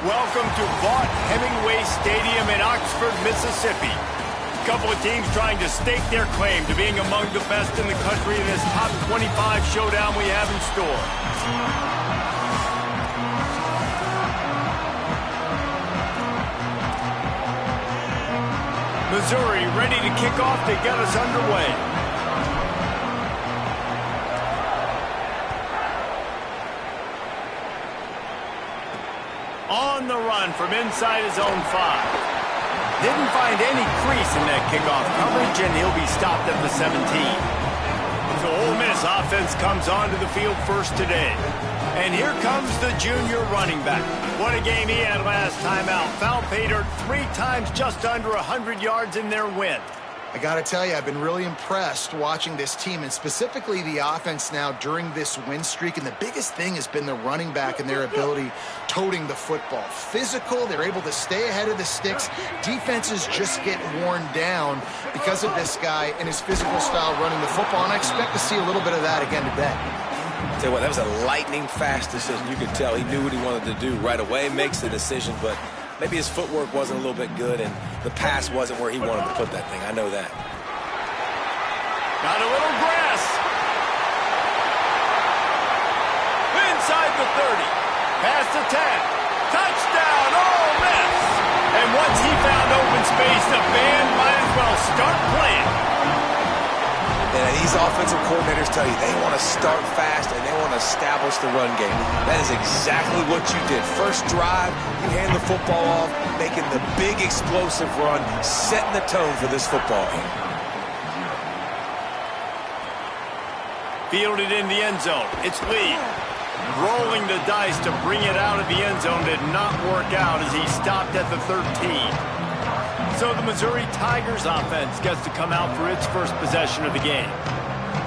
Welcome to Vaught Hemingway Stadium in Oxford, Mississippi. A couple of teams trying to stake their claim to being among the best in the country in this top 25 showdown we have in store. Missouri ready to kick off to get us underway. On the run from inside his own 5. Didn't find any crease in that kickoff coverage, and he'll be stopped at the 17. So Ole Miss offense comes onto the field first today. And here comes the junior running back. What a game he had last time out. Found pay dirt 3 times, just under 100 yards in their win. I got to tell you, I've been really impressed watching this team, and specifically the offense now during this win streak. And the biggest thing has been the running back and their ability toting the football. Physical, they're able to stay ahead of the sticks. Defenses just get worn down because of this guy and his physical style running the football. And I expect to see a little bit of that again today. Tell you what, that was a lightning-fast decision. You could tell he knew what he wanted to do right away, makes the decision, but maybe his footwork wasn't a little bit good, and the pass wasn't where he wanted to put that thing. I know that. Got a little grass. Inside the 30. Past the 10. Touchdown, Ole Miss. And once he found open space, the band might as well start playing. And these offensive coordinators tell you they want to start fast and they want to establish the run game. That is exactly what you did. First drive, you hand the football off, making the big explosive run, setting the tone for this football game. Fielded in the end zone. It's Lee. Rolling the dice to bring it out of the end zone did not work out as he stopped at the 13. So the Missouri Tigers offense gets to come out for its first possession of the game.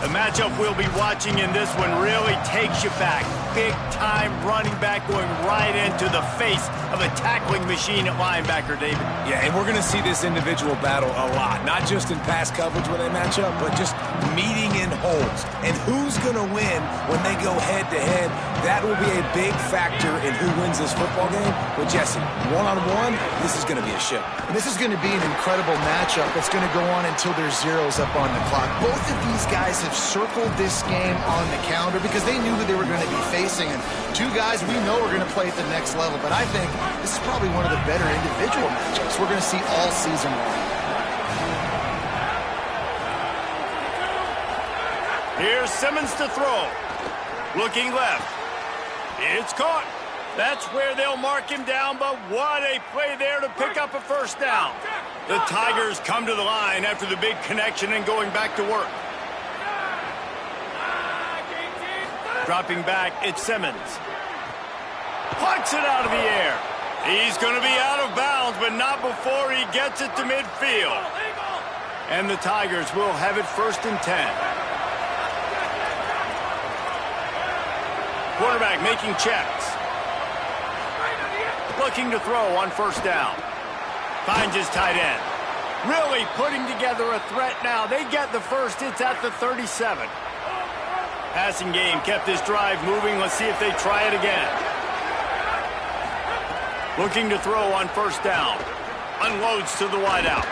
The matchup we'll be watching in this one really takes you back. Big-time running back going right into the face of a tackling machine at linebacker, David. Yeah, and we're going to see this individual battle a lot. Not just in pass coverage when they match up, but just meeting in holes. And who's going to win when they go head-to-head? That will be a big factor in who wins this football game. But, Jesse, one-on-one, this is going to be a show. And this is going to be an incredible matchup that's going to go on until there's zeros up on the clock. Both of these guys have circled this game on the calendar because they knew who they were going to be facing. And two guys we know are going to play at the next level. But I think this is probably one of the better individual matchups we're going to see all season long. Here's Simmons to throw. Looking left. It's caught. That's where they'll mark him down, but what a play there to pick up a first down. The Tigers come to the line after the big connection and going back to work. Dropping back, it's Simmons. Plucks it out of the air. He's going to be out of bounds, but not before he gets it to midfield. And the Tigers will have it 1st and 10. Quarterback making checks. Looking to throw on 1st down. Finds his tight end. Really putting together a threat now. They get the first. It's at the 37. Passing game kept this drive moving. Let's see if they try it again. Looking to throw on 1st down. Unloads to the wideout.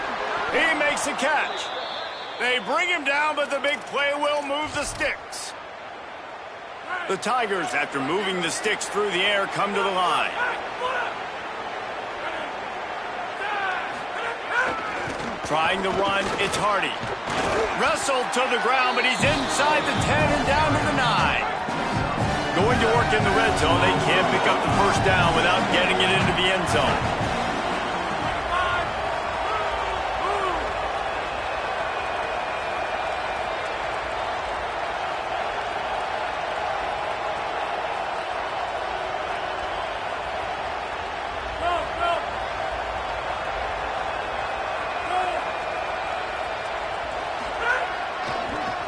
He makes a catch. They bring him down, but the big play will move the sticks. The Tigers, after moving the sticks through the air, come to the line. Trying to run, it's Hardy. Wrestled to the ground, but he's inside the 10 and down to the 9. Going to work in the red zone. They can't pick up the first down without getting it into the end zone.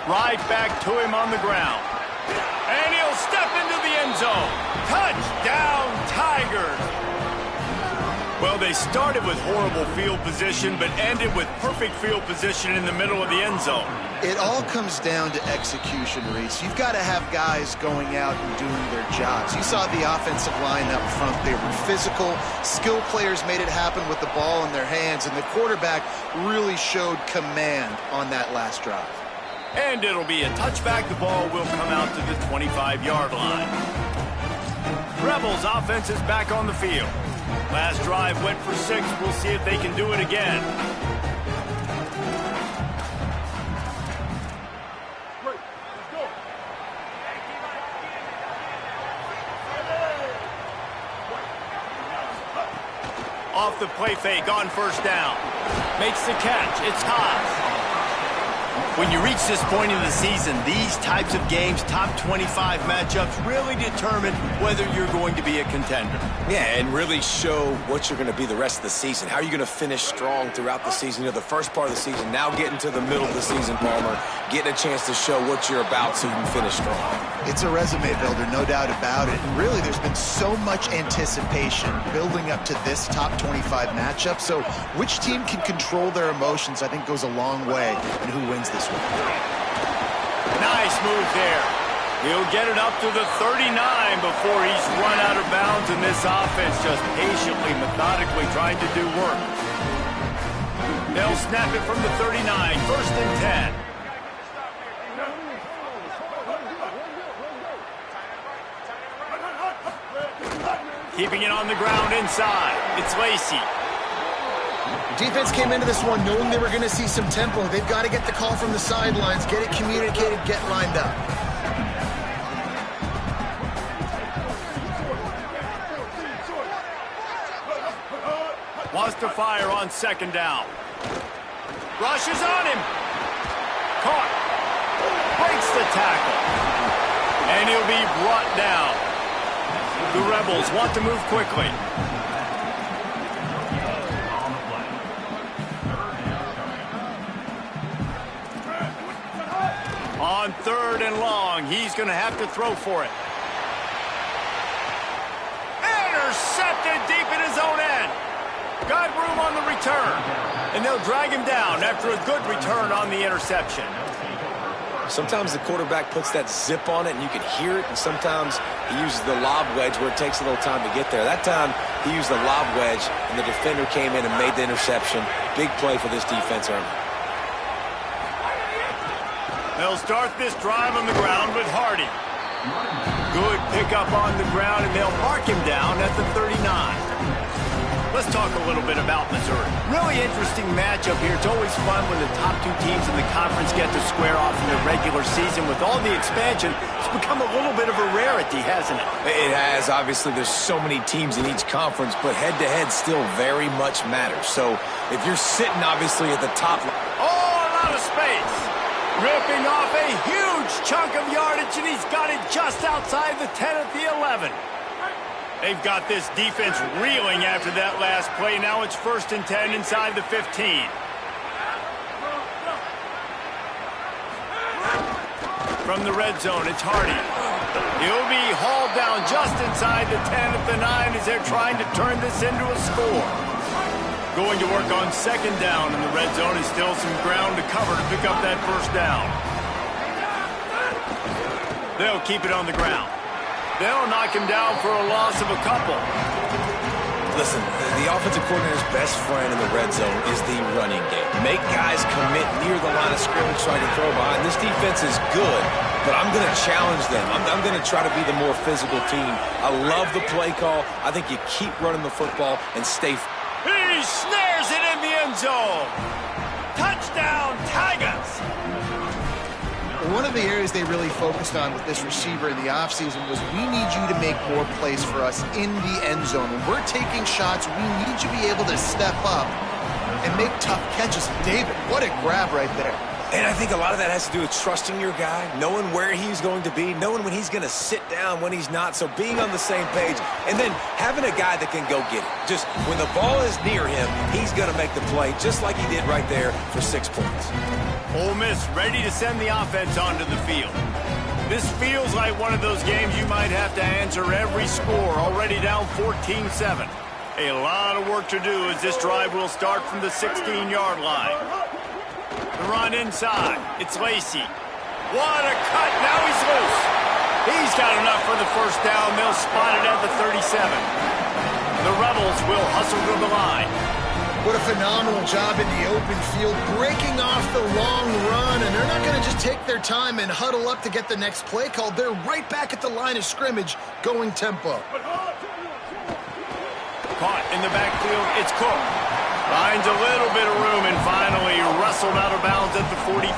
Right back to him on the ground. And he'll step into the end zone. Touchdown, Tigers. Well, they started with horrible field position, but ended with perfect field position in the middle of the end zone. It all comes down to execution, Reese. You've got to have guys going out and doing their jobs. You saw the offensive line up front. They were physical. Skill players made it happen with the ball in their hands, and the quarterback really showed command on that last drive. And it'll be a touchback. The ball will come out to the 25-yard line. Rebels offense is back on the field. Last drive went for 6. We'll see if they can do it again. Off the play fake on first down. Makes the catch. It's hot. When you reach this point in the season, these types of games, top 25 matchups, really determine whether you're going to be a contender. Yeah, and really show what you're going to be the rest of the season. How are you going to finish strong throughout the season? You know, the first part of the season, now getting to the middle of the season, Palmer, getting a chance to show what you're about so you can finish strong. It's a resume builder, no doubt about it. And really, there's been so much anticipation building up to this top 25 matchup. So which team can control their emotions, I think, goes a long way in who wins this one. Nice move there. He'll get it up to the 39 before he's run out of bounds, and this offense just patiently, methodically trying to do work. They'll snap it from the 39, 1st and 10. Keeping it on the ground inside. It's Lacey. Defense came into this one knowing they were going to see some tempo. They've got to get the call from the sidelines, get it communicated, get lined up. Wants to fire on 2nd down. Rushes on him. Caught. Breaks the tackle. And he'll be brought down. The Rebels want to move quickly. On 3rd and long, he's going to have to throw for it. Intercepted deep in his own end. Got room on the return. And they'll drag him down after a good return on the interception. Sometimes the quarterback puts that zip on it and you can hear it, and sometimes he uses the lob wedge where it takes a little time to get there. That time he used the lob wedge and the defender came in and made the interception. Big play for this defense early. They'll start this drive on the ground with Hardy. Good pickup on the ground, and they'll mark him down at the 39. Let's talk a little bit about Missouri. Really interesting matchup here. It's always fun when the top 2 teams in the conference get to square off in the regular season. With all the expansion, it's become a little bit of a rarity, hasn't it? It has. Obviously, there's so many teams in each conference, but head-to-head still very much matters. So if you're sitting, obviously, at the top... Oh, a lot of space. Ripping off a huge chunk of yardage, and he's got it just outside the 10 at the 11. They've got this defense reeling after that last play. Now it's 1st and 10 inside the 15. From the red zone, it's Hardy. He'll be hauled down just inside the 10 at the 9 as they're trying to turn this into a score. Going to work on 2nd down in the red zone. Is still some ground to cover to pick up that 1st down. They'll keep it on the ground. They'll knock him down for a loss of a couple. Listen, the offensive coordinator's best friend in the red zone is the running game. Make guys commit near the line of scrimmage so I can throw behind. This defense is good, but I'm going to challenge them. I'm going to try to be the more physical team. I love the play call. I think you keep running the football and stay... He snares it in the end zone. Touchdown, Tigers. One of the areas they really focused on with this receiver in the offseason was we need you to make more plays for us in the end zone. When we're taking shots, we need you to be able to step up and make tough catches. David, what a grab right there. And I think a lot of that has to do with trusting your guy, knowing where he's going to be, knowing when he's going to sit down, when he's not. So being on the same page, and then having a guy that can go get it. Just when the ball is near him, he's going to make the play, just like he did right there for 6 points. Ole Miss ready to send the offense onto the field. This feels like one of those games you might have to answer every score, already down 14-7. A lot of work to do as this drive will start from the 16-yard line. The run inside. It's Lacy. What a cut. Now he's loose. He's got enough for the first down. They'll spot it at the 37. The Rebels will hustle to the line. What a phenomenal job in the open field, breaking off the long run, and they're not going to just take their time and huddle up to get the next play called. They're right back at the line of scrimmage, going tempo. Caught in the backfield, it's Cook. Finds a little bit of room and finally wrestled out of bounds at the 43.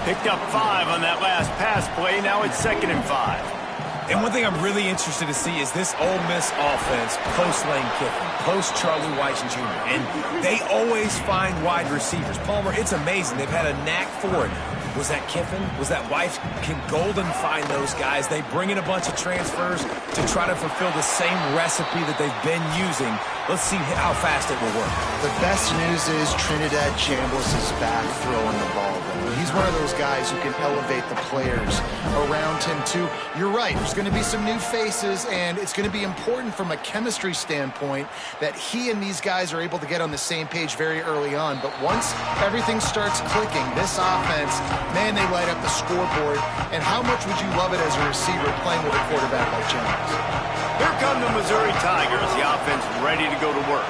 Picked up 5 on that last pass play. Now it's 2nd and 5. And one thing I'm really interested to see is this Ole Miss offense post-Lane Kiffin, post-Charlie Weiss Jr. And they always find wide receivers. Palmer, it's amazing. They've had a knack for it. Was that Kiffin? Was that Weiss? Can Golden find those guys? They bring in a bunch of transfers to try to fulfill the same recipe that they've been using. Let's see how fast it will work. The best news is Trinidad Chambliss is back throwing the ball, though. He's one of those guys who can elevate the players around him, too. You're right. There's going to be some new faces, and it's going to be important from a chemistry standpoint that he and these guys are able to get on the same page very early on. But once everything starts clicking, this offense, man, they light up the scoreboard. And how much would you love it as a receiver playing with a quarterback like Chambliss? Here come the Missouri Tigers, the offense ready to go to work.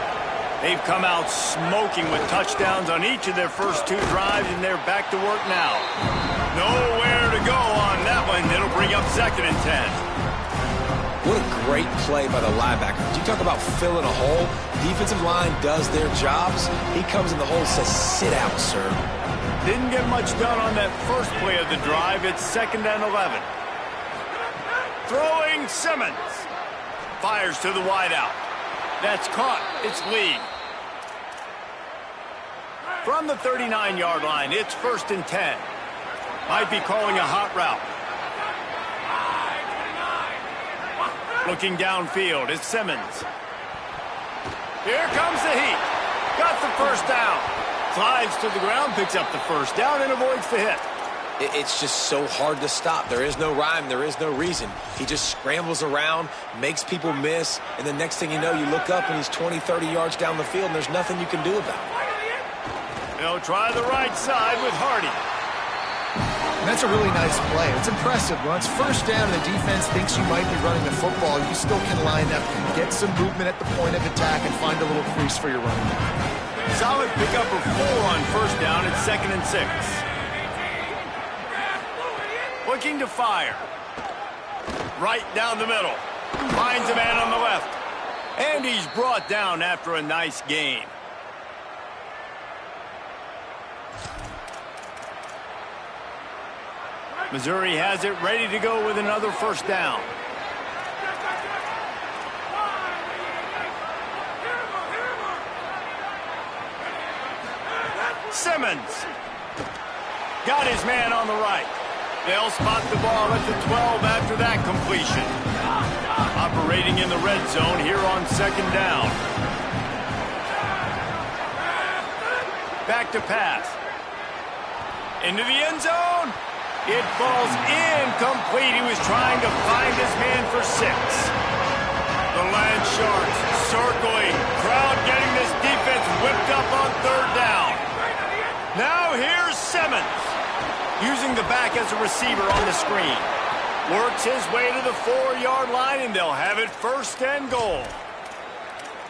They've come out smoking with touchdowns on each of their first 2 drives, and they're back to work now. Nowhere to go on that one. It'll bring up 2nd and 10. What a great play by the linebacker. You talk about filling a hole. Defensive line does their jobs. He comes in the hole and says, sit out, sir. Didn't get much done on that first play of the drive. It's 2nd and 11. Throwing Simmons. Fires to the wideout. That's caught. It's Lee. From the 39-yard line, it's 1st and 10. Might be calling a hot route. Looking downfield, it's Simmons. Here comes the heat. Got the first down. Slides to the ground, picks up the first down, and avoids the hit. It's just so hard to stop. There is no rhyme. There is no reason. He just scrambles around, makes people miss, and the next thing you know, you look up and he's 20, 30 yards down the field, and there's nothing you can do about it. They'll try the right side with Hardy. And that's a really nice play. It's impressive. When it's first down and the defense thinks you might be running the football, you still can line up, get some movement at the point of attack, and find a little crease for your running back. Solid pickup of 4 on first down. It's 2nd and 6. Looking to fire. Right down the middle. Finds a man on the left. And he's brought down after a nice gain. Missouri has it ready to go with another first down. Simmons. Got his man on the right. They'll spot the ball at the 12 after that completion. Operating in the red zone here on 2nd down. Back to pass. Into the end zone. It falls incomplete. He was trying to find his man for 6. The Land Sharks circling. Crowd getting this defense whipped up on 3rd down. Now here's Simmons. Using the back as a receiver on the screen. Works his way to the 4-yard line, and they'll have it 1st and goal.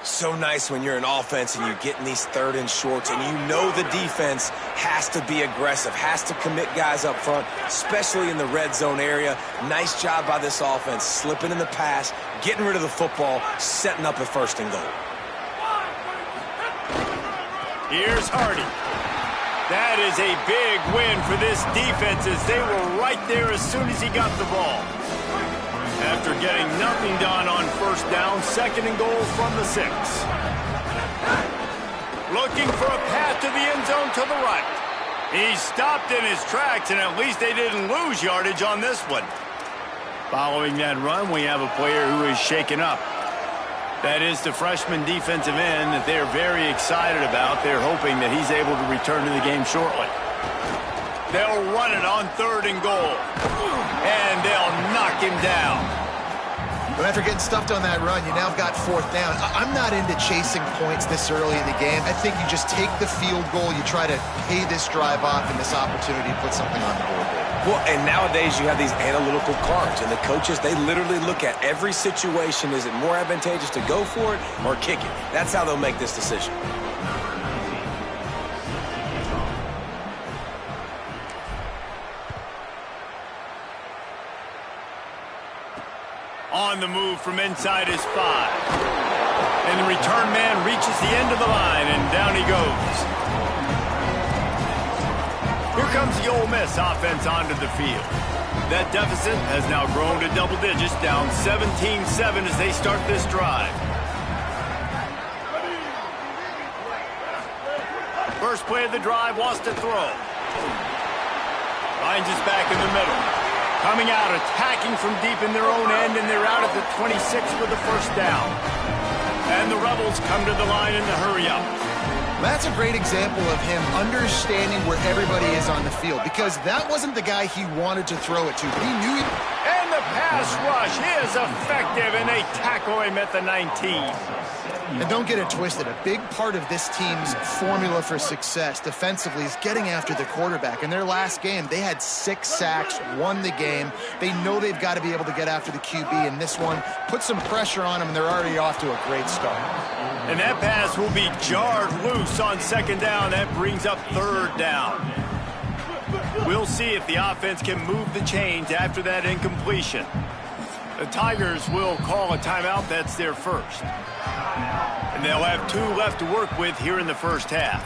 So nice when you're an offense and you get in these 3rd and shorts, and you know the defense has to be aggressive, has to commit guys up front, especially in the red zone area. Nice job by this offense, slipping in the pass, getting rid of the football, setting up a 1st and goal. Here's Hardy. That is a big win for this defense as they were right there as soon as he got the ball. After getting nothing done on first down, 2nd and goal from the 6. Looking for a path to the end zone to the right. He stopped in his tracks, and at least they didn't lose yardage on this one. Following that run, we have a player who is shaken up. That is the freshman defensive end that they're very excited about. They're hoping that he's able to return to the game shortly. They'll run it on 3rd and goal. And they'll knock him down. But after getting stuffed on that run, you now got fourth down. I'm not into chasing points this early in the game. I think you just take the field goal, you try to pay this drive off and this opportunity to put something on the board there. Well, and nowadays you have these analytical cards, and the coaches, they literally look at every situation. Is it more advantageous to go for it or kick it? That's how they'll make this decision. On the move from inside his 5. And the return man reaches the end of the line, and down he goes. Here comes the Ole Miss offense onto the field. That deficit has now grown to double digits, down 17-7 as they start this drive. First play of the drive, wants to throw. Finds his back in the middle. Coming out, attacking from deep in their own end, and they're out at the 26 with the first down. And the Rebels come to the line in the hurry-up. That's a great example of him understanding where everybody is on the field, because that wasn't the guy he wanted to throw it to, but he knew he... And the pass rush is effective, and they tackle him at the 19. And don't get it twisted. A big part of this team's formula for success defensively is getting after the quarterback. In their last game, they had 6 sacks, won the game. They know they've got to be able to get after the QB, and this one put some pressure on them, and they're already off to a great start. And that pass will be jarred loose on second down. That brings up third down. We'll see if the offense can move the chains after that incompletion. The Tigers will call a timeout. That's their first. And they'll have 2 left to work with here in the first half.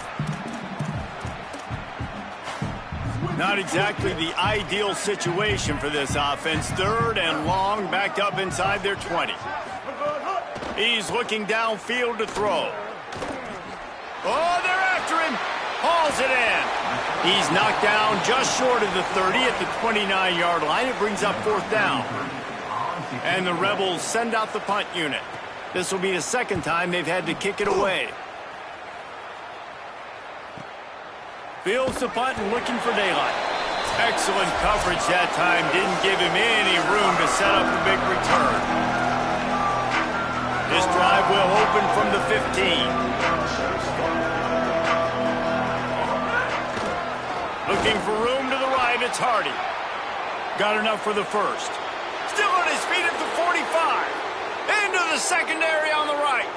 Not exactly the ideal situation for this offense. Third and long, backed up inside their 20. He's looking downfield to throw. Oh, they're after him. Hauls it in. He's knocked down just short of the 30 at the 29-yard line. It brings up fourth down. And the Rebels send out the punt unit. This will be the second time they've had to kick it away. Fields the punt and looking for daylight. Excellent coverage that time. Didn't give him any room to set up the big return. This drive will open from the 15. Looking for room to the right, it's Hardy. Got enough for the first. Still on his feet at the 45. Into the secondary on the right.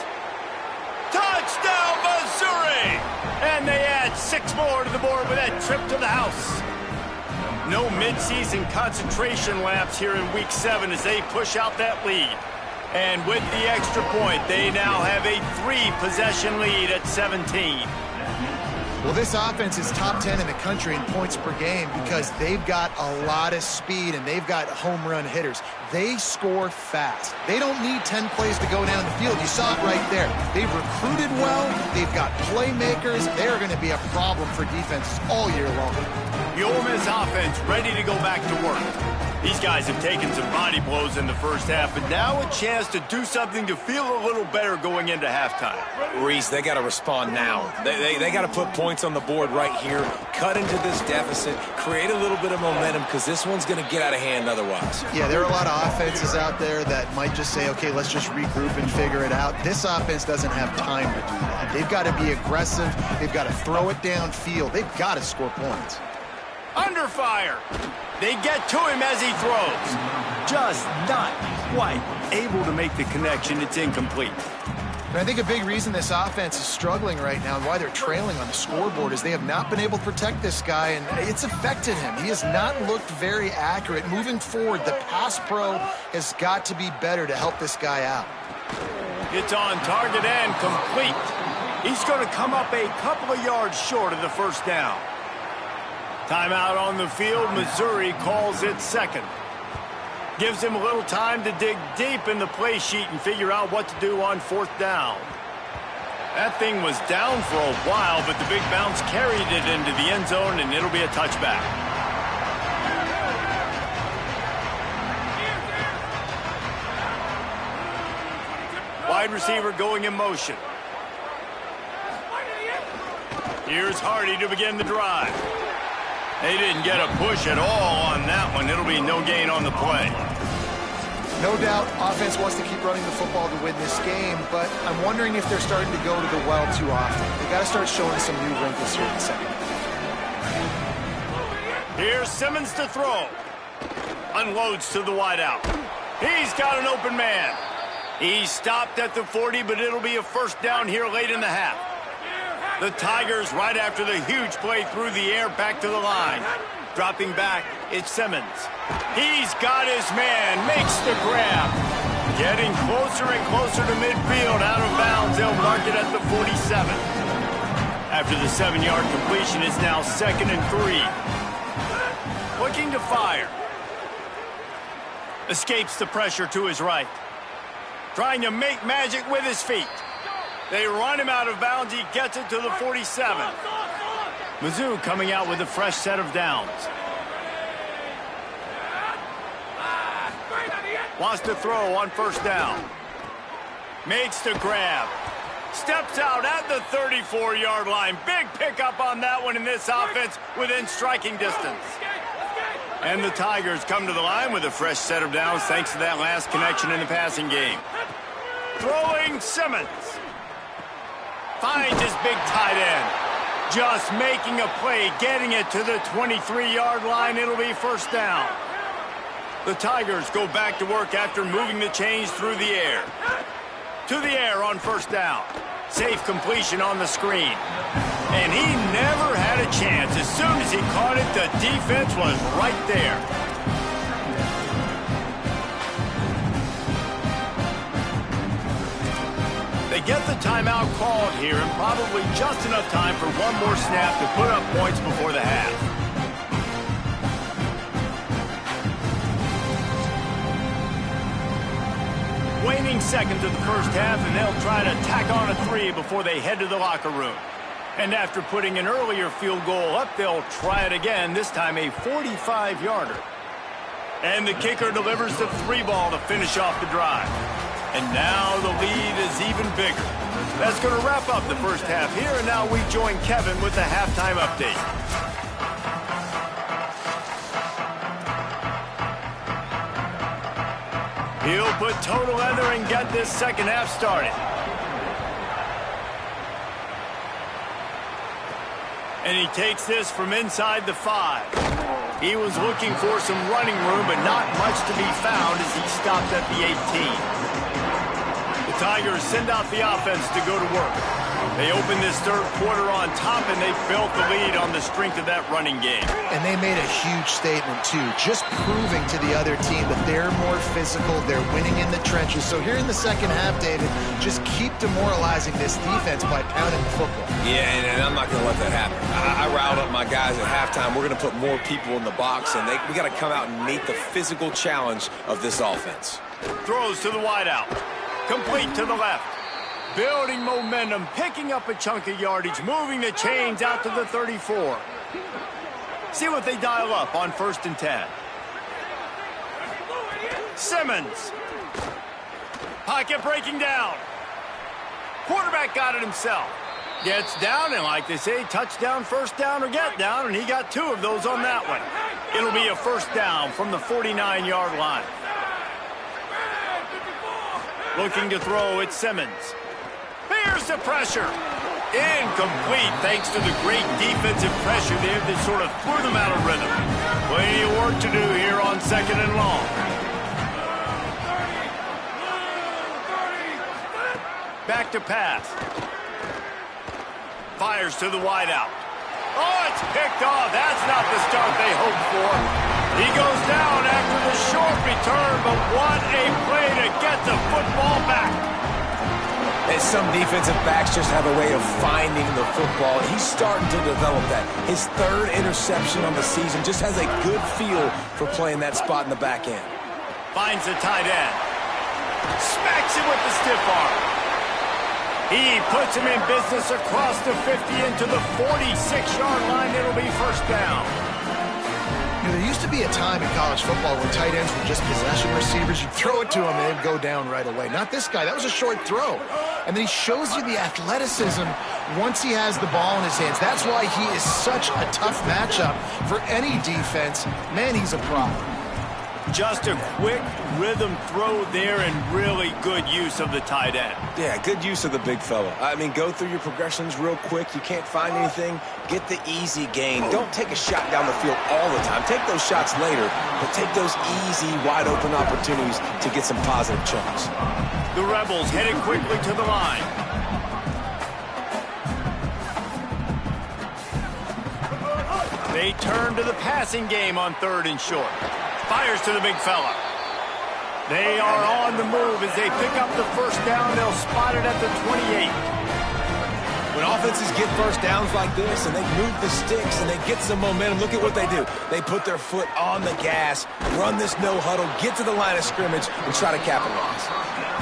Touchdown, Missouri! And they add 6 more to the board with that trip to the house. No midseason concentration laps here in Week 7 as they push out that lead. And with the extra point, they now have a 3-possession lead at 17. Well, this offense is top 10 in the country in points per game because they've got a lot of speed and they've got home run hitters. They score fast. They don't need 10 plays to go down the field. You saw it right there. They've recruited well. They've got playmakers. They're going to be a problem for defenses all year long. The Ole Miss offense ready to go back to work. These guys have taken some body blows in the first half, but now a chance to do something to feel a little better going into halftime. Reese, they got to respond now. They got to put points on the board right here, cut into this deficit, create a little bit of momentum because this one's going to get out of hand otherwise. Yeah, there are a lot of offenses out there that might just say, okay, let's just regroup and figure it out. This offense doesn't have time to do that. They've got to be aggressive. They've got to throw it downfield. They've got to score points. Under fire. They get to him as he throws. Just not quite able to make the connection. It's incomplete. And I think a big reason this offense is struggling right now and why they're trailing on the scoreboard is they have not been able to protect this guy, and it's affected him. He has not looked very accurate. Moving forward, the pass pro has got to be better to help this guy out. It's on target and complete. He's going to come up a couple of yards short of the first down. Timeout on the field. Missouri calls it second. Gives him a little time to dig deep in the play sheet and figure out what to do on fourth down. That thing was down for a while, but the big bounce carried it into the end zone, and it'll be a touchback. Wide receiver going in motion. Here's Hardy to begin the drive. They didn't get a push at all on that one. It'll be no gain on the play. No doubt offense wants to keep running the football to win this game, but I'm wondering if they're starting to go to the well too often. They got to start showing some new wrinkles here in the second half. Here's Simmons to throw. Unloads to the wideout. He's got an open man. He stopped at the 40, but it'll be a first down here late in the half. The Tigers, right after the huge play through the air, back to the line. Dropping back, it's Simmons. He's got his man, makes the grab. Getting closer and closer to midfield, out of bounds. They'll mark it at the 47. After the 7-yard completion, it's now 2nd and 3. Looking to fire. Escapes the pressure to his right. Trying to make magic with his feet. They run him out of bounds. He gets it to the 47. Mizzou coming out with a fresh set of downs. Wants to throw on first down. Makes the grab. Steps out at the 34-yard line. Big pickup on that one in this offense within striking distance. And the Tigers come to the line with a fresh set of downs thanks to that last connection in the passing game. Throwing Simmons. Finds his big tight end. Just making a play, getting it to the 23-yard line. It'll be first down. The Tigers go back to work after moving the chains through the air. To the air on first down. Safe completion on the screen. And he never had a chance. As soon as he caught it, the defense was right there. They get the timeout called here, and probably just enough time for one more snap to put up points before the half. Waning seconds of the first half, and they'll try to tack on a 3 before they head to the locker room. And after putting an earlier field goal up, they'll try it again, this time a 45-yarder. And the kicker delivers the 3 ball to finish off the drive. And now the lead is even bigger. That's going to wrap up the first half here, and now we join Kevin with the halftime update. He'll put toe together and get this second half started. And he takes this from inside the 5. He was looking for some running room, but not much to be found as he stopped at the 18. The Tigers send out the offense to go to work. They open this third quarter on top, and they built the lead on the strength of that running game. And they made a huge statement, too, just proving to the other team that they're more physical, they're winning in the trenches. So here in the second half, David, just keep demoralizing this defense by pounding the football. Yeah, and I'm not going to let that happen. I riled up my guys at halftime. We're going to put more people in the box, and we got to come out and meet the physical challenge of this offense. Throws to the wideout. Complete to the left. Building momentum, picking up a chunk of yardage, moving the chains out to the 34. See what they dial up on 1st and 10. Simmons. Pocket breaking down. Quarterback got it himself. Gets down, and like they say, touchdown, first down, or get down, and he got 2 of those on that one. It'll be a first down from the 49-yard line. Looking to throw, it's Simmons. Here's the pressure. Incomplete thanks to the great defensive pressure there that sort of threw them out of rhythm. Plenty of work to do here on 2nd and long. Back to pass. Fires to the wideout. Oh, it's picked off. That's not the start they hoped for. He goes down after the short return, but what a play to get the football back. And some defensive backs just have a way of finding the football. He's starting to develop that. His 3rd interception on the season, just has a good feel for playing that spot in the back end. Finds the tight end. Smacks him with the stiff arm. He puts him in business across the 50 into the 46-yard line. It'll be first down. You know, there used to be a time in college football where tight ends were just possession receivers. You'd throw it to him and they'd go down right away. Not this guy. That was a short throw. And then he shows you the athleticism once he has the ball in his hands. That's why he is such a tough matchup for any defense. Man, he's a problem. just a quick rhythm throw there and really good use of the tight end. Yeah, good use of the big fella. I mean, go through your progressions real quick. You can't find anything, get the easy gain. Don't take a shot down the field all the time. Take those shots later, but take those easy, wide-open opportunities to get some positive chunks. The Rebels headed quickly to the line. They turn to the passing game on 3rd and short. Fires to the big fella. They are on the move as they pick up the first down. They'll spot it at the 28. When offenses get first downs like this and they move the sticks and they get some momentum, look at what they do. They put their foot on the gas, run this no huddle, get to the line of scrimmage, and try to capitalize.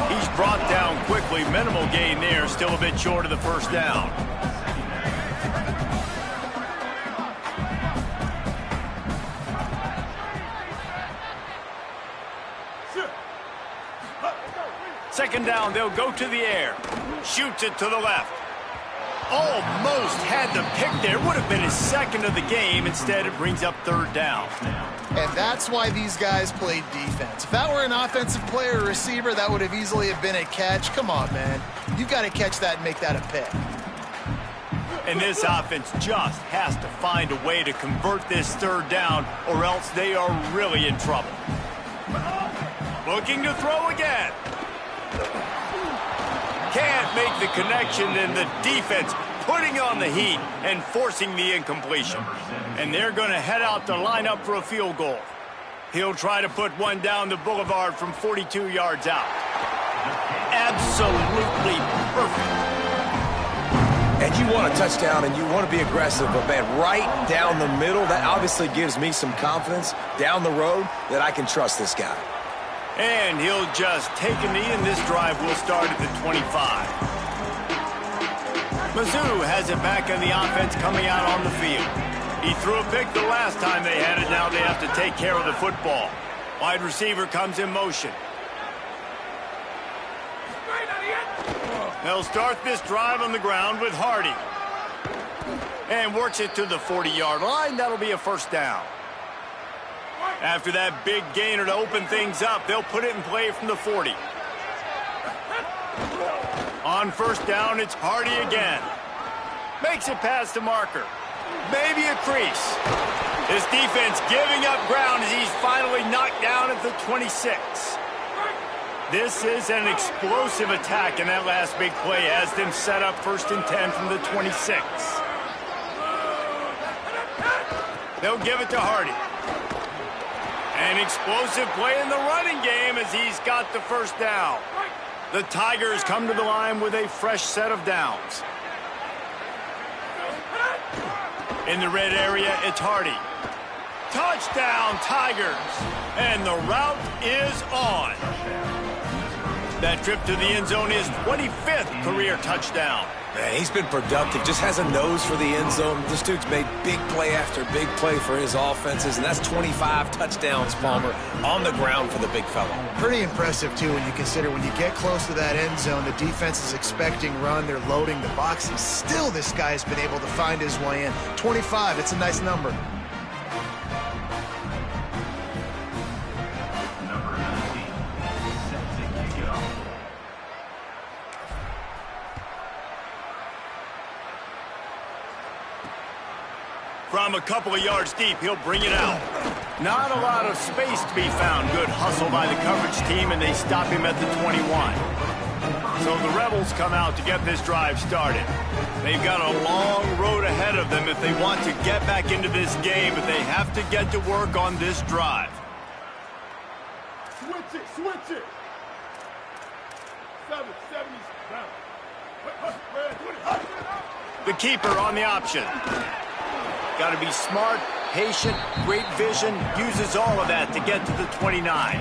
He's brought down quickly. Minimal gain there, still a bit short of the first down. Second down, they'll go to the air. Shoots it to the left. Almost had the pick there. Would have been his second of the game. Instead, it brings up 3rd down. And that's why these guys played defense. If that were an offensive player or receiver, that would have easily have been a catch. Come on, man. You've got to catch that and make that a pick. And this offense just has to find a way to convert this 3rd down, or else they are really in trouble. Looking to throw again. Can't make the connection, and the defense putting on the heat and forcing the incompletion. And they're going to head out to line up for a field goal. He'll try to put one down the boulevard from 42 yards out. Absolutely perfect. And you want a touchdown and you want to be aggressive, but man, right down the middle, that obviously gives me some confidence down the road that I can trust this guy. And he'll just take a knee, and this drive will start at the 25. Mizzou has it back in the offense coming out on the field. He threw a pick the last time they had it. Now they have to take care of the football. Wide receiver comes in motion. They'll start this drive on the ground with Hardy. And works it to the 40-yard line. That'll be a first down. After that big gainer to open things up, they'll put it in play from the 40. On first down, it's Hardy again. Makes it past the marker. Maybe a crease. This defense giving up ground as he's finally knocked down at the 26. This is an explosive attack, and that last big play has them set up 1st and 10 from the 26. They'll give it to Hardy. An explosive play in the running game as he's got the first down. The Tigers come to the line with a fresh set of downs. In the red area, it's Hardy. Touchdown, Tigers! And the route is on. That trip to the end zone is 25th career touchdown. Man, he's been productive, just has a nose for the end zone. This dude's made big play after big play for his offenses, and that's 25 touchdowns, Palmer, on the ground for the big fella. Pretty impressive, too, when you consider when you get close to that end zone, the defense is expecting run, they're loading the box, and still this guy's been able to find his way in. 25, it's a nice number. From a couple of yards deep, he'll bring it out. Not a lot of space to be found. Good hustle by the coverage team, and they stop him at the 21. So the Rebels come out to get this drive started. They've got a long road ahead of them if they want to get back into this game, but they have to get to work on this drive. Switch it, switch it. 770 down. The keeper on the option. Got to be smart, patient, great vision, uses all of that to get to the 29.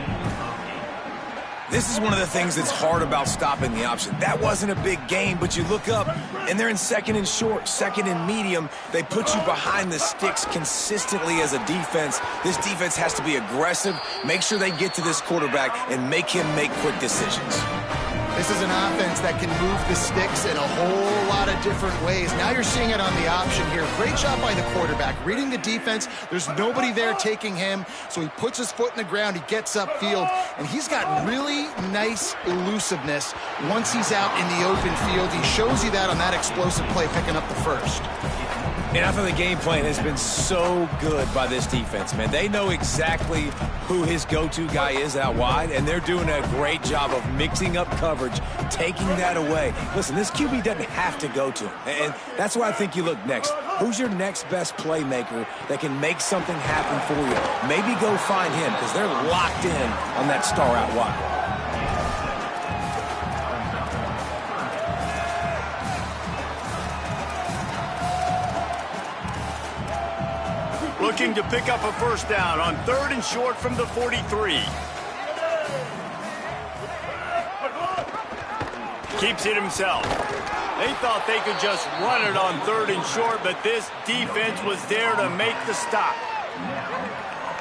This is one of the things that's hard about stopping the option. That wasn't a big gain, but you look up, and they're in 2nd and short, 2nd and medium. They put you behind the sticks consistently as a defense. This defense has to be aggressive, make sure they get to this quarterback, and make him make quick decisions. This is an offense that can move the sticks in a whole lot of different ways. Now you're seeing it on the option here. Great job by the quarterback. Reading the defense, there's nobody there taking him, so he puts his foot in the ground, he gets upfield, and he's got really nice elusiveness once he's out in the open field. He shows you that on that explosive play, picking up the first. And I thought the game plan has been so good by this defense, man. They know exactly who his go-to guy is out wide, and they're doing a great job of mixing up coverage, taking that away. Listen, this QB doesn't have to go to him, and that's why I think you look next. Who's your next best playmaker that can make something happen for you? Maybe go find him, because they're locked in on that star out wide. Looking to pick up a first down on 3rd and short from the 43. Keeps it himself. They thought they could just run it on 3rd and short, but this defense was there to make the stop.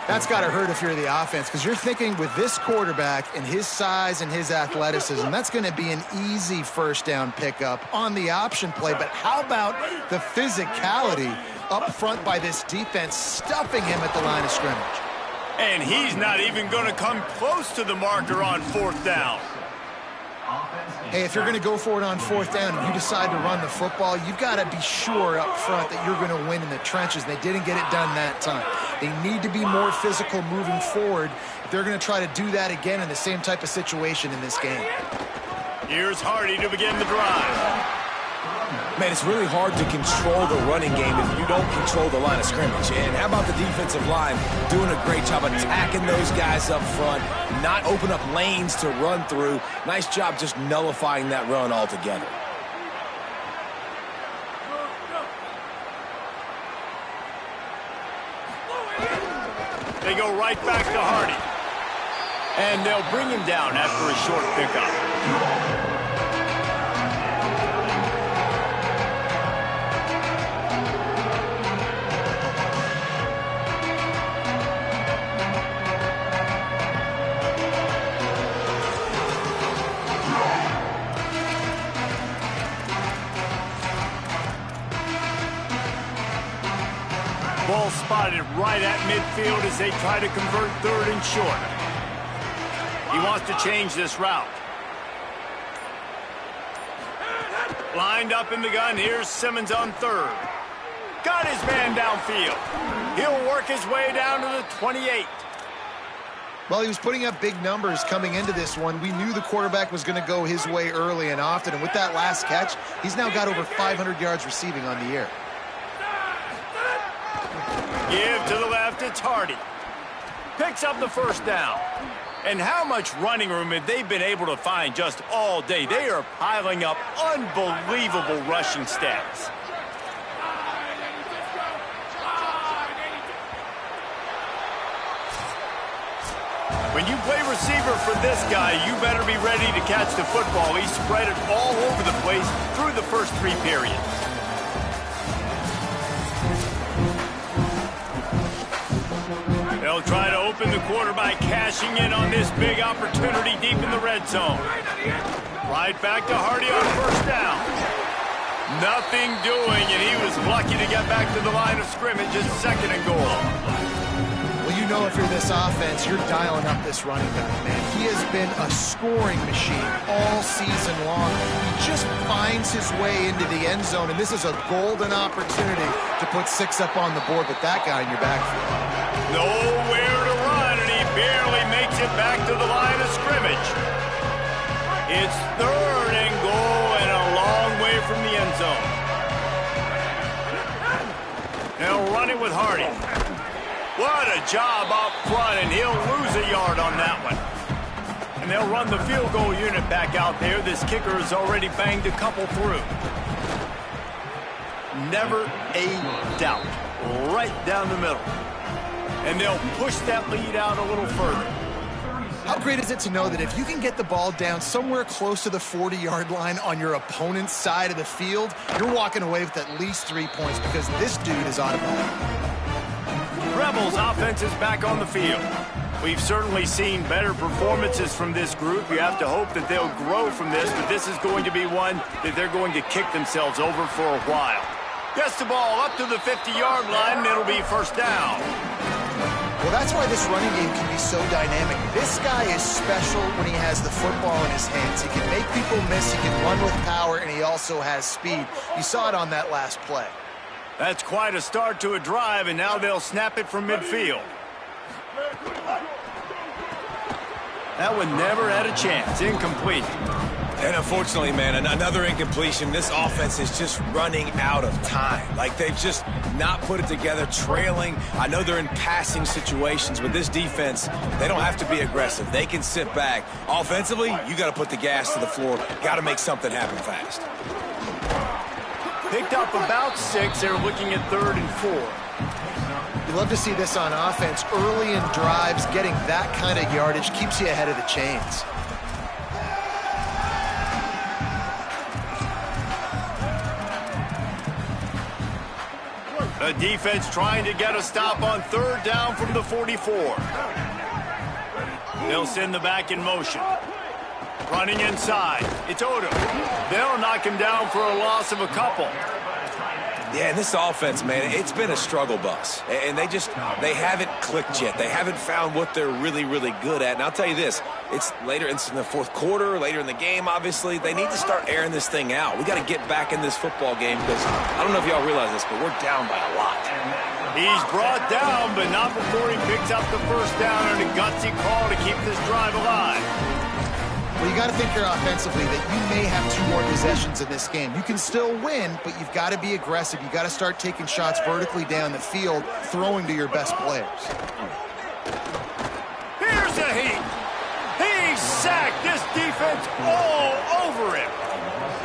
That's got to hurt if you're the offense, because you're thinking with this quarterback and his size and his athleticism, that's going to be an easy first down pickup on the option play. But how about the physicality up front by this defense, stuffing him at the line of scrimmage? And he's not even going to come close to the marker on 4th down. Hey, if you're going to go for it on 4th down and you decide to run the football, you've got to be sure up front that you're going to win in the trenches. They didn't get it done that time. They need to be more physical moving forward if they're going to try to do that again in the same type of situation in this game. Here's Hardy to begin the drive. Man, it's really hard to control the running game if you don't control the line of scrimmage. And how about the defensive line doing a great job attacking those guys up front, not open up lanes to run through. Nice job just nullifying that run altogether. They go right back to Hardy. And they'll bring him down after a short pickup. Ball spotted right at midfield as they try to convert 3rd and short. He wants to change this route. Lined up in the gun. Here's Simmons on 3rd. Got his man downfield. He'll work his way down to the 28. Well, he was putting up big numbers coming into this one. We knew the quarterback was going to go his way early and often. And with that last catch, he's now got over 500 yards receiving on the year. Give to the left, it's Hardy. Picks up the first down. And how much running room have they been able to find just all day? They are piling up unbelievable rushing stats. When you play receiver for this guy, you better be ready to catch the football. He spread it all over the place through the first 3 periods. They'll try to open the quarter by cashing in on this big opportunity deep in the red zone. Right back to Hardy on first down. Nothing doing, and he was lucky to get back to the line of scrimmage at 2nd and goal. Well, you know if you're this offense, you're dialing up this running back, man. He has been a scoring machine all season long. He just finds his way into the end zone, and this is a golden opportunity to put 6 up on the board with that guy in your backfield. Nowhere to run, and he barely makes it back to the line of scrimmage. It's 3rd and goal and a long way from the end zone. They'll run it with Hardy. What a job up front, and he'll lose a yard on that one. And they'll run the field goal unit back out there. This kicker has already banged a couple through. Never a doubt. Right down the middle. And they'll push that lead out a little further. How great is it to know that if you can get the ball down somewhere close to the 40-yard line on your opponent's side of the field, you're walking away with at least 3 points because this dude is automatic. Rebels offense is back on the field. We've certainly seen better performances from this group. You have to hope that they'll grow from this, but this is going to be one that they're going to kick themselves over for a while. Gets the ball up to the 50-yard line, and it'll be first down. Well, that's why this running game can be so dynamic. This guy is special when he has the football in his hands. He can make people miss, he can run with power, and he also has speed. You saw it on that last play. That's quite a start to a drive, and now they'll snap it from midfield. That one never had a chance. Incomplete. And unfortunately, man, another incompletion. This offense is just running out of time. Like, they've just not put it together, trailing. I know they're in passing situations, but this defense, they don't have to be aggressive. They can sit back. Offensively, you got to put the gas to the floor. Got to make something happen fast. Picked up about 6. They're looking at 3rd and 4. You love to see this on offense. Early in drives, getting that kind of yardage keeps you ahead of the chains. The defense trying to get a stop on 3rd down from the 44. They'll send the back in motion. Running inside. It's Odom. They'll knock him down for a loss of a couple. Yeah, and this offense, man, it's been a struggle bus. And they haven't clicked yet. They haven't found what they're really, really good at. And I'll tell you this, it's in the fourth quarter, later in the game, obviously. They need to start airing this thing out. We got to get back in this football game because I don't know if y'all realize this, but we're down by a lot. He's brought down, but not before he picks up the first down and a gutsy call to keep this drive alive. Well, you got to think here offensively that you may have 2 more possessions in this game. You can still win, but you've got to be aggressive. You got to start taking shots vertically down the field, throwing to your best players. Here's a heat. He sacked this defense all over him.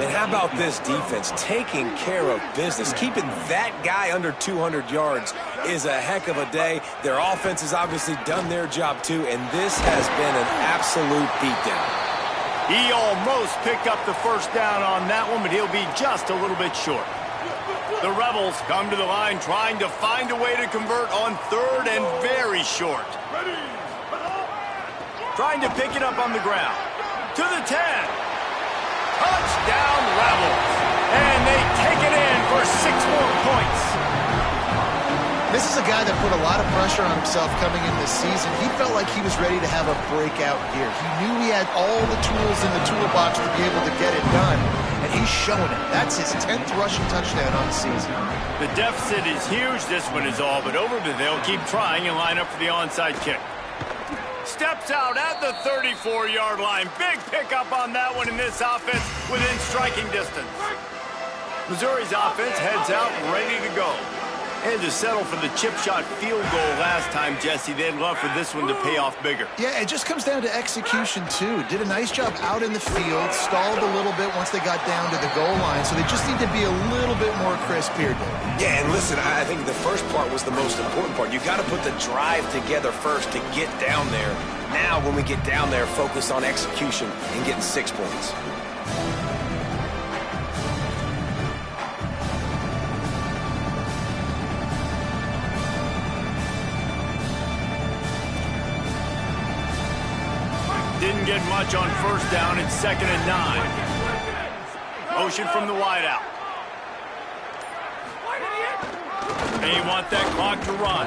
And how about this defense taking care of business? Keeping that guy under 200 yards is a heck of a day. Their offense has obviously done their job too, and this has been an absolute beatdown. He almost picked up the first down on that one, but he'll be just a little bit short. The Rebels come to the line trying to find a way to convert on 3rd and very short. Trying to pick it up on the ground. To the 10. Touchdown Rebels. And they take it in for 6 more points. This is a guy that put a lot of pressure on himself coming in this season. He felt like he was ready to have a breakout year. He knew he had all the tools in the toolbox to be able to get it done, and he's showing it. That's his 10th rushing touchdown on the season. The deficit is huge. This one is all but over, but they'll keep trying and line up for the onside kick. Steps out at the 34-yard line. Big pickup on that one in this offense within striking distance. Missouri's offense heads out ready to go. Had to settle for the chip shot field goal last time, Jesse. They'd love for this one to pay off bigger. Yeah, it just comes down to execution, too. Did a nice job out in the field, stalled a little bit once they got down to the goal line, so they just need to be a little bit more crisp here, David. Yeah, and listen, I think the first part was the most important part. You got to put the drive together first to get down there. Now, when we get down there, focus on execution and getting 6 points. Didn't get much on first down. It's 2nd and 9. Motion from the wideout. They want that clock to run.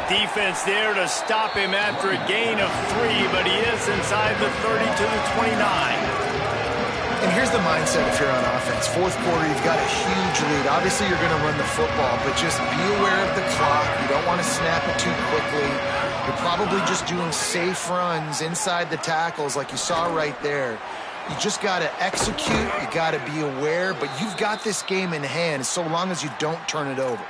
Defense there to stop him after a gain of 3, but he is inside the 30 to the 29. And here's the mindset if you're on offense. Fourth quarter, you've got a huge lead. Obviously, you're going to run the football, but just be aware of the clock. You don't want to snap it too quickly. You're probably just doing safe runs inside the tackles like you saw right there. You just got to execute. You got to be aware, but you've got this game in hand so long as you don't turn it over.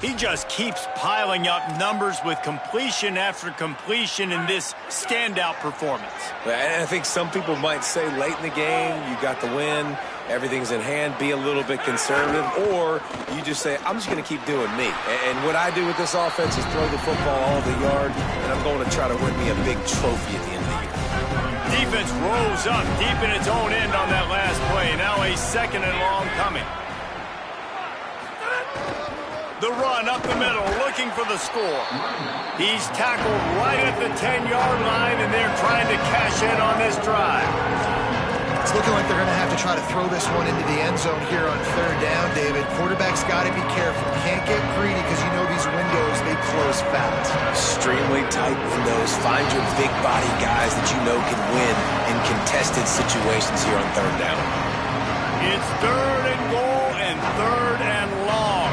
He just keeps piling up numbers with completion after completion in this standout performance. And I think some people might say late in the game, you got the win, everything's in hand, be a little bit conservative, or you just say, I'm just going to keep doing me. And what I do with this offense is throw the football all over the yard, and I'm going to try to win me a big trophy at the end of the year. Defense rolls up deep in its own end on that last play. Now a 2nd and long coming. The run up the middle, looking for the score. He's tackled right at the 10-yard line, and they're trying to cash in on this drive. It's looking like they're going to have to try to throw this one into the end zone here on third down, David. Quarterback's got to be careful. Can't get greedy because you know these windows, they close fast. Extremely tight windows. Find your big body guys that you know can win in contested situations here on third down. It's third and goal and third and long.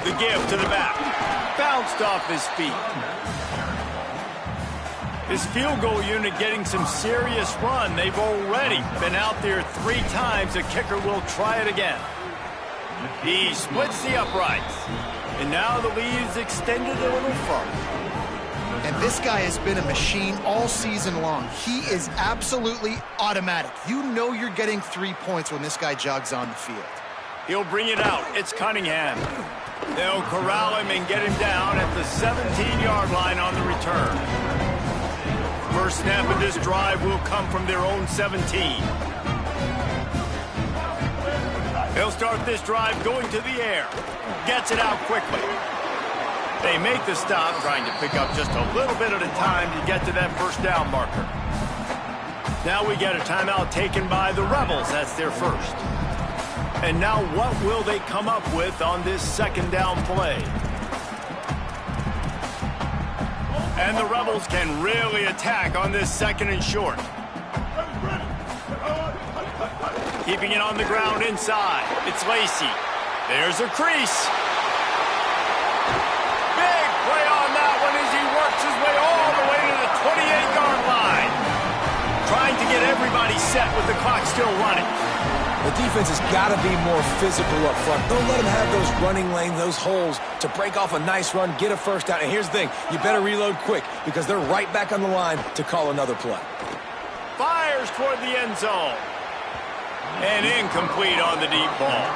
The give to the back. Bounced off his feet. This field goal unit getting some serious run. They've already been out there 3 times. The kicker will try it again. He splits the uprights. And now the lead is extended a little further. And this guy has been a machine all season long. He is absolutely automatic. You know you're getting 3 points when this guy jogs on the field. He'll bring it out. It's Cunningham. They'll corral him and get him down at the 17-yard line on the return. First snap of this drive will come from their own 17. He'll start this drive going to the air. Gets it out quickly. They make the stop, trying to pick up just a little bit at a time to get to that first down marker. Now we get a timeout taken by the Rebels. That's their first. And now what will they come up with on this second down play? And the Rebels can really attack on this second and short. Keeping it on the ground inside. It's Lacey. There's a crease. Big play on that one as he works his way all the way to the 28-yard line. Trying to get everybody set with the clock still running. The defense has got to be more physical up front. Don't let them have those running lanes, those holes to break off a nice run, get a first down. And here's the thing, you better reload quick because they're right back on the line to call another play. Fires toward the end zone. And incomplete on the deep ball.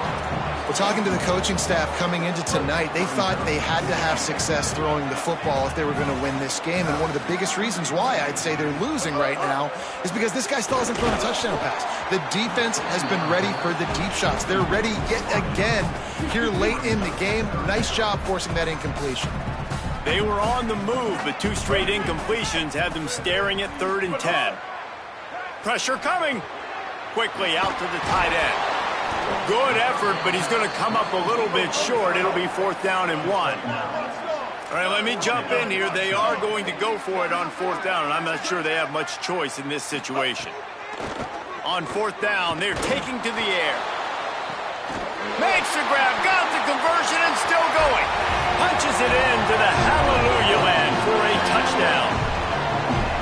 Well, talking to the coaching staff coming into tonight, they thought they had to have success throwing the football if they were going to win this game. And one of the biggest reasons why I'd say they're losing right now is because this guy still hasn't thrown a touchdown pass. The defense has been ready for the deep shots. They're ready yet again here late in the game. Nice job forcing that incompletion. They were on the move, but 2 straight incompletions had them staring at 3rd and 10. Pressure coming. Quickly out to the tight end. Good effort, but he's going to come up a little bit short. It'll be 4th down and 1. All right, let me jump in here. They are going to go for it on 4th down, and I'm not sure they have much choice in this situation. On 4th down, they're taking to the air. Makes the grab, got the conversion, and still going. Punches it into the hallelujah land for a touchdown.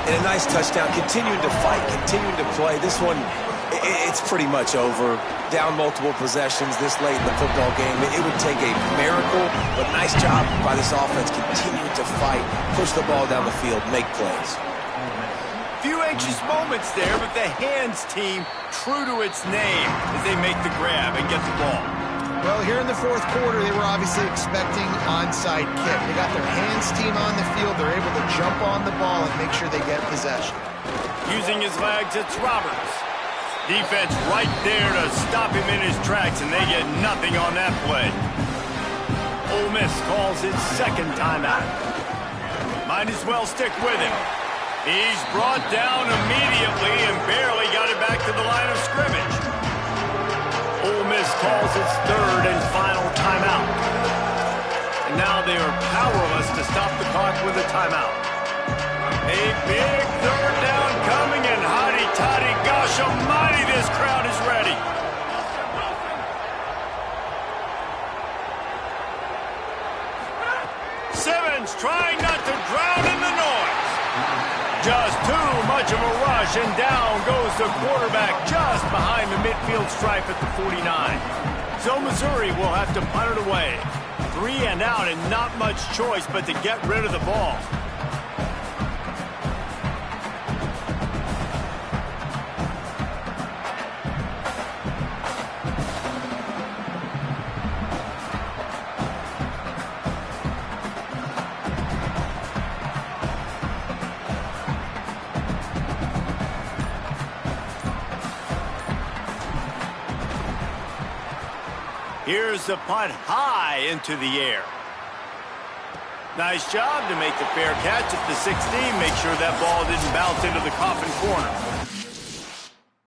And a nice touchdown. Continuing to fight, continuing to play. This one, it's pretty much over. Down multiple possessions this late in the football game. It would take a miracle, but nice job by this offense. Continuing to fight, push the ball down the field, make plays. Few anxious moments there, but the hands team true to its name as they make the grab and get the ball. Well, here in the 4th quarter, they were obviously expecting onside kick. They got their hands team on the field. They're able to jump on the ball and make sure they get possession. Using his legs, it's Roberts. Defense right there to stop him in his tracks, and they get nothing on that play. Ole Miss calls its 2nd timeout. Might as well stick with him. He's brought down immediately and barely got it back to the line of scrimmage. Ole Miss calls its 3rd and final timeout. And now they are powerless to stop the clock with a timeout. A big 3rd down coming, and hotty-toddy, gosh almighty, this crowd is ready. Simmons trying not to drown in the noise. Just too much of a rush, and down goes the quarterback just behind the midfield stripe at the 49. So Missouri will have to punt it away. 3 and out, and not much choice but to get rid of the ball. Here's the punt high into the air. Nice job to make the fair catch at the 16. Make sure that ball didn't bounce into the coffin corner.